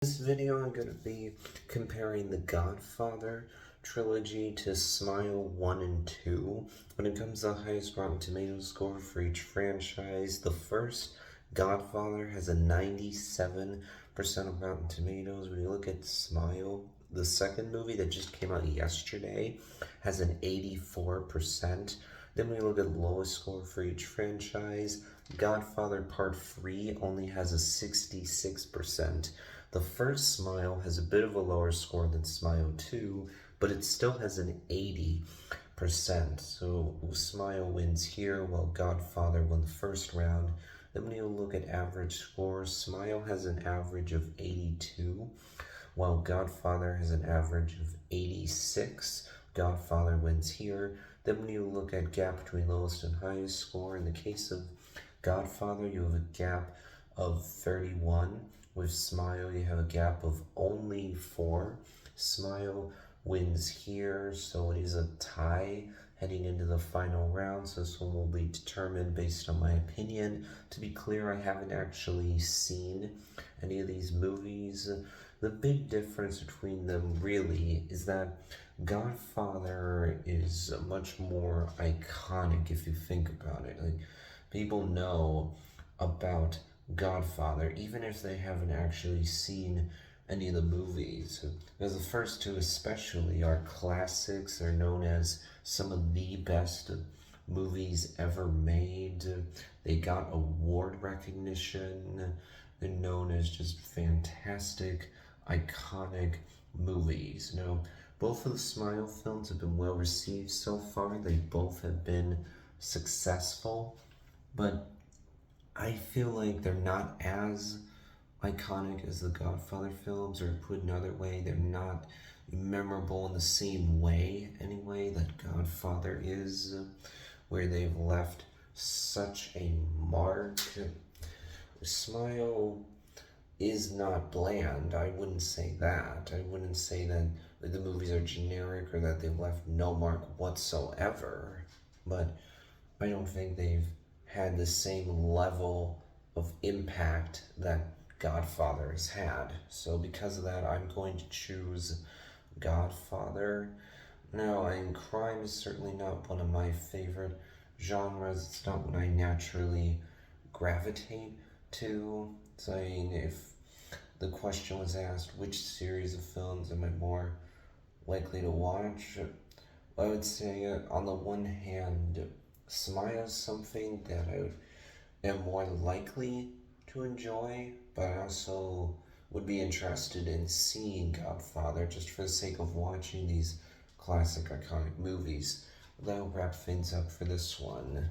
This video I'm going to be comparing the Godfather trilogy to Smile 1 and 2. When it comes to the highest Rotten Tomatoes score for each franchise, the first Godfather has a 97% of Rotten Tomatoes. When you look at Smile, the second movie that just came out yesterday, has an 84%. Then we look at the lowest score for each franchise. Godfather Part 3 only has a 66%. The first Smile has a bit of a lower score than Smile 2, but it still has an 80%. So Smile wins here, while Godfather won the first round. Then when you look at average scores, Smile has an average of 82, while Godfather has an average of 86. Godfather wins here. Then when you look at gap between lowest and highest score, in the case of Godfather, you have a gap of 31. With Smile, you have a gap of only 4. Smile wins here, so it is a tie heading into the final round, so this one will be determined based on my opinion. To be clear, I haven't actually seen any of these movies. The big difference between them really is that Godfather is much more iconic if you think about it. Like, people know about Godfather, even if they haven't actually seen any of the movies. Because the first two especially are classics. They're known as some of the best movies ever made. They got award recognition. They're known as just fantastic, iconic movies. Both of the Smile films have been well received so far. They both have been successful, but I feel like they're not as iconic as the Godfather films, or put another way, they're not memorable in the same way, anyway, that Godfather is, where they've left such a mark. Smile is not bland. I wouldn't say that. I wouldn't say that the movies are generic or that they've left no mark whatsoever, but I don't think they've had the same level of impact that Godfather has had. So because of that, I'm going to choose Godfather. Now, crime is certainly not one of my favorite genres. It's not what I naturally gravitate to. So, if the question was asked, which series of films am I more likely to watch, I would say, on the one hand, Smile is something that I am more likely to enjoy, but I also would be interested in seeing Godfather just for the sake of watching these classic, iconic movies. That'll wrap things up for this one.